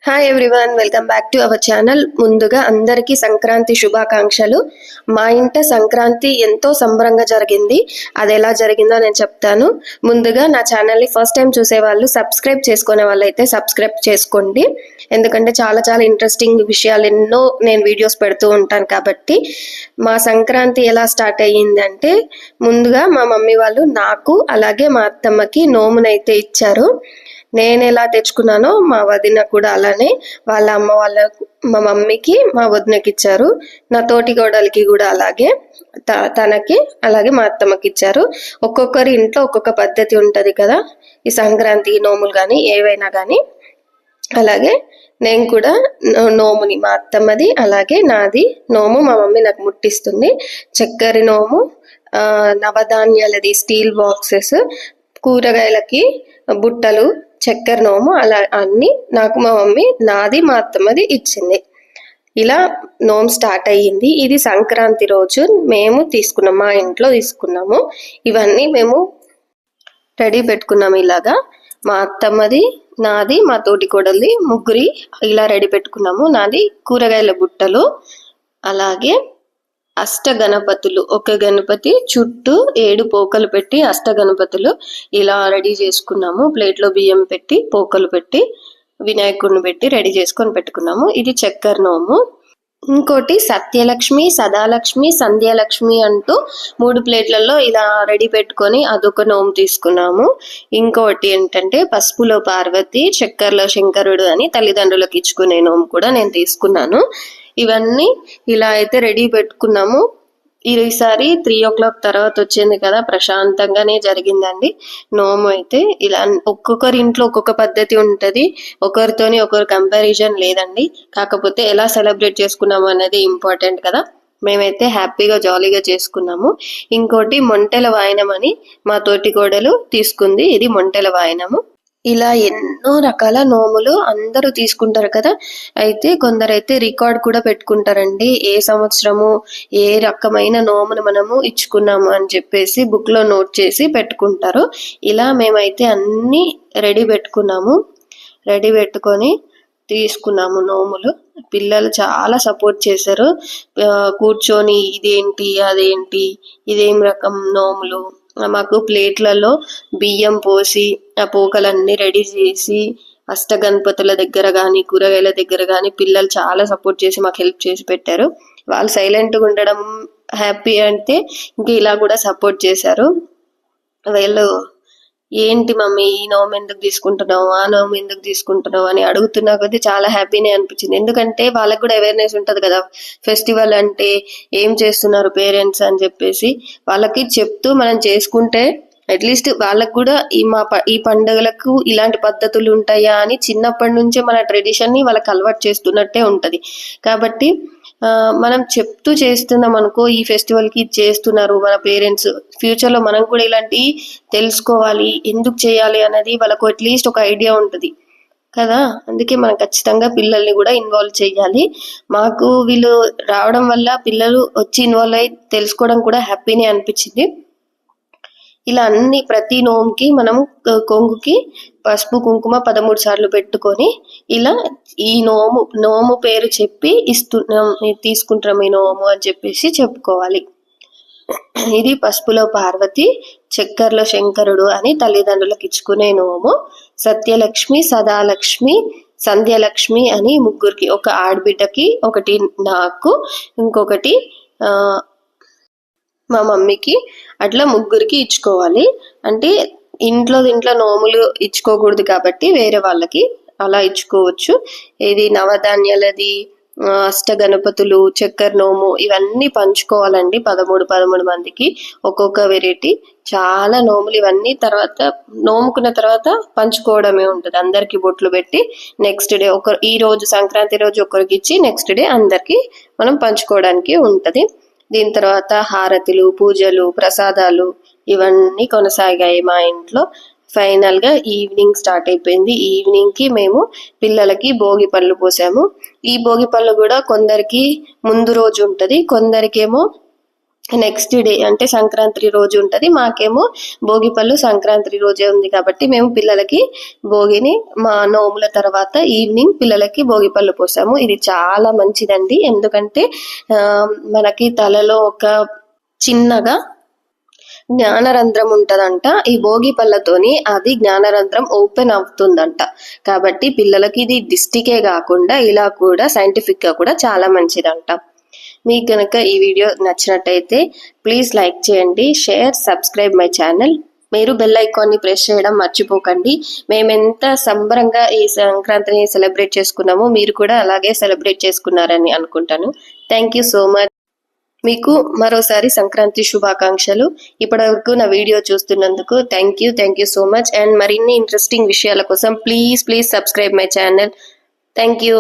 Hi everyone, welcome back to our channel. ముందుగా అందరికీ సంక్రాంతి శుభాకాంక్షలు. మా ఇంట సంక్రాంతి ఎంతో సంబరంగా జరిగింది. అది ఎలా జరిగిందో నేను చెప్తాను. ముందుగా నా ఛానల్ని ఫస్ట్ టైం చూసే వాళ్ళు, సబ్స్క్రైబ్ చేసుకునే వాళ్ళు అయితే సబ్స్క్రైబ్ చేసుకోండి. ఎందుకంటే చాలా చాలా ఇంట్రెస్టింగ్ విషయాలు ఎన్నో నేను వీడియోస్ పెడుతూ ఉంటాను. కాబట్టి మా సంక్రాంతి ఎలా స్టార్ట్ అయ్యిందంటే, ముందుగా మా మమ్మీ వాళ్ళు నాకు అలాగే మా అత్తమ్మకి నోమునైతే ఇచ్చారు. నేను ఎలా తెచ్చుకున్నానో మా వదిన కూడా అలానే వాళ్ళ అమ్మ వాళ్ళ మా మమ్మీకి మా వదినకి ఇచ్చారు. నా తోటి కోడలికి కూడా అలాగే, తనకి అలాగే మా అత్తమ్మకి ఇచ్చారు. ఒక్కొక్కరి ఇంట్లో ఒక్కొక్క పద్ధతి ఉంటది కదా, ఈ సంక్రాంతి నోములు కానీ ఏవైనా కానీ. అలాగే నేను కూడా నోముని, మా అత్తమ్మది అలాగే నాది నోము మా మమ్మీ నాకు ముట్టిస్తుంది. చక్కెర నోము, నవధాన్యాలది స్టీల్ బాక్సెస్, కూరగాయలకి బుట్టలు, చక్కెర నోము, అలా అన్ని నాకు మా మమ్మీ నాది మా అత్తమ్మది ఇచ్చింది. ఇలా నోము స్టార్ట్ అయ్యింది. ఇది సంక్రాంతి రోజు మేము తీసుకున్నాం, మా ఇంట్లో తీసుకున్నాము. ఇవన్నీ మేము రెడీ పెట్టుకున్నాము. ఇలాగా మా అత్తమ్మది, నాది, మా తోటి కోడలిది ముగ్గురి ఇలా రెడీ పెట్టుకున్నాము. నాది కూరగాయల బుట్టలు, అలాగే అష్ట గణపతులు, ఒక గణపతి చుట్టూ 7 పోకలు పెట్టి అష్ట గణపతులు ఇలా రెడీ చేసుకున్నాము. ప్లేట్లో బియ్యం పెట్టి పోకలు పెట్టి వినాయకుడిని పెట్టి రెడీ చేసుకొని పెట్టుకున్నాము. ఇది చక్కెర నోము. ఇంకోటి సత్యలక్ష్మి, సదాలక్ష్మి, సంధ్యాలక్ష్మి అంటూ 3 ప్లేట్లలో ఇలా రెడీ పెట్టుకొని అదొక నోము తీసుకున్నాము. ఇంకోటి ఏంటంటే పసుపులో పార్వతి, చక్కెరలో శంకరుడు అని తల్లిదండ్రులకు ఇచ్చుకునే నోము కూడా నేను తీసుకున్నాను. ఇవన్నీ ఇలా అయితే రెడీ పెట్టుకున్నాము. ఈసారి 3 o'clock తర్వాత వచ్చింది కదా, ప్రశాంతంగానే జరిగిందండి నోము అయితే. ఇలా ఒక్కొక్కరి ఇంట్లో ఒక్కొక్క పద్ధతి ఉంటది, ఒకరితోని ఒకరు కంపారిజన్ లేదండి. కాకపోతే ఎలా సెలబ్రేట్ చేసుకున్నాము అనేది ఇంపార్టెంట్ కదా. మేమైతే హ్యాపీగా జాలీగా చేసుకున్నాము. ఇంకోటి మొంటెల వాయనం అని మా తోటి కోడలు తీసుకుంది. ఇది మొంటెల వాయనము. ఇలా ఎన్నో రకాల నోములు అందరూ తీసుకుంటారు కదా. అయితే కొందరైతే రికార్డ్ కూడా పెట్టుకుంటారండి, ఏ సంవత్సరము ఏ రకమైన నోమును మనము ఇచ్చుకున్నాము అని చెప్పేసి బుక్ లో నోట్ చేసి పెట్టుకుంటారు. ఇలా మేమైతే అన్ని రెడీ పెట్టుకున్నాము. రెడీ పెట్టుకొని తీసుకున్నాము నోములు. పిల్లలు చాలా సపోర్ట్ చేశారు. కూర్చొని ఇదేంటి అదేంటి, ఇదేం రకం నోములు, మాకు ప్లేట్లలో బియ్యం పోసి ఆ పోకలన్నీ రెడీ చేసి అష్టగణపతుల దగ్గర కానీ కూరగాయల దగ్గర కానీ పిల్లలు చాలా సపోర్ట్ చేసి మాకు హెల్ప్ చేసి పెట్టారు. వాళ్ళు సైలెంట్గా ఉండడం హ్యాపీ అంటే ఇంకా ఇలా కూడా సపోర్ట్ చేశారు. వీళ్ళు ఏంటి మమ్మీ ఈ నోము ఎందుకు తీసుకుంటున్నావు, ఆ నోము ఎందుకు తీసుకుంటున్నావు అని అడుగుతున్నా కొద్దీ చాలా హ్యాపీనే అనిపించింది. ఎందుకంటే వాళ్ళకు కూడా అవేర్నెస్ ఉంటుంది కదా, ఫెస్టివల్ అంటే ఏం చేస్తున్నారు పేరెంట్స్ అని చెప్పేసి వాళ్ళకి చెప్తూ మనం చేసుకుంటే అట్లీస్ట్ వాళ్ళకు కూడా ఈ పండుగలకు ఇలాంటి పద్ధతులు ఉంటాయా అని చిన్నప్పటి నుంచే మన ట్రెడిషన్ ని వాళ్ళకి అలవాటు చేస్తున్నట్టే ఉంటది. కాబట్టి మనం చెప్తూ చేస్తున్నాం అనుకో, ఈ ఫెస్టివల్ కి చేస్తున్నారు మన పేరెంట్స్, ఫ్యూచర్ లో మనం కూడా ఇలాంటి తెలుసుకోవాలి, ఎందుకు చేయాలి అనేది వాళ్ళకు అట్లీస్ట్ ఒక ఐడియా ఉంటుంది కదా. అందుకే మనం ఖచ్చితంగా పిల్లల్ని కూడా ఇన్వాల్వ్ చేయాలి. మాకు వీళ్ళు రావడం వల్ల పిల్లలు వచ్చి ఇన్వాల్వ్ అయ్యి తెలుసుకోవడం కూడా హ్యాపీనే అనిపించింది. ఇలా అన్ని ప్రతి నోముకి మనం కొంగుకి పసుపు కుంకుమ 13 సార్లు పెట్టుకొని ఇలా ఈ నోము పేరు చెప్పి తీసుకుంటాం ఈ నోము అని చెప్పేసి చెప్పుకోవాలి. ఇది పసుపులో పార్వతి, చక్కెరలో శంకరుడు అని తల్లిదండ్రులకు ఇచ్చుకునే నోము. సత్యలక్ష్మి, సదాలక్ష్మి, సంధ్యాలక్ష్మి అని ముగ్గురికి, ఒక ఆడబిడ్డకి, ఒకటి నాకు, ఇంకొకటి మా మమ్మీకి, అట్లా ముగ్గురికి ఇచ్చుకోవాలి. అంటే ఇంట్లో నోములు ఇచ్చుకోకూడదు కాబట్టి వేరే వాళ్ళకి అలా ఇచ్చుకోవచ్చు. ఇది నవధాన్యాలది, అష్ట గణపతులు, చక్కెర నోము ఇవన్నీ పంచుకోవాలండి. 13 మందికి ఒక్కొక్క వెరైటీ. చాలా నోములు ఇవన్నీ తర్వాత నోముకున్న తర్వాత పంచుకోవడమే ఉంటుంది. అందరికి బొట్లు పెట్టి నెక్స్ట్ డే ఈ రోజు సంక్రాంతి రోజు ఒకరికి ఇచ్చి నెక్స్ట్ డే అందరికి మనం పంచుకోవడానికి ఉంటది. దీని తర్వాత హారతులు, పూజలు, ప్రసాదాలు ఇవన్నీ కొనసాగాయి మా ఇంట్లో. ఫైనల్ గా ఈవినింగ్ స్టార్ట్ అయిపోయింది. ఈవినింగ్ కి మేము పిల్లలకి భోగి పళ్ళు పోసాము. ఈ భోగి పళ్ళు కూడా కొందరికి ముందు రోజు ఉంటది, కొందరికేమో నెక్స్ట్ డే అంటే సంక్రాంతి రోజు ఉంటుంది. మాకేమో భోగి పళ్ళు సంక్రాంతి రోజే ఉంది కాబట్టి మేము పిల్లలకి భోగిని మా నోముల తర్వాత ఈవినింగ్ పిల్లలకి భోగి పళ్ళు పోసాము. ఇది చాలా మంచిదండి. ఎందుకంటే మనకి తలలో ఒక చిన్నగా జ్ఞానరంధ్రం ఉంటదంట. ఈ భోగి పళ్ళతోని అది జ్ఞానరంధ్రం ఓపెన్ అవుతుందంట. కాబట్టి పిల్లలకి ఇది దిష్టికే కాకుండా ఇలా కూడా సైంటిఫిక్ గా కూడా చాలా మంచిదంట. మీకు కనుక ఈ వీడియో నచ్చినట్టయితే ప్లీజ్ లైక్ చేయండి, షేర్, సబ్స్క్రైబ్ మై ఛానల్. మీరు బెల్ ఐకాన్ని ప్రెస్ చేయడం మర్చిపోకండి. మేమెంత సంబరంగా ఈ సంక్రాంతిని సెలబ్రేట్ చేసుకున్నామో మీరు కూడా అలాగే సెలబ్రేట్ చేసుకున్నారని అనుకుంటాను. Thank you so much. మీకు మరోసారి సంక్రాంతి శుభాకాంక్షలు. ఇప్పటివరకు నా వీడియో చూస్తున్నందుకు thank you so much. And మరిన్ని ఇంట్రెస్టింగ్ విషయాల కోసం please subscribe my channel. Thank you.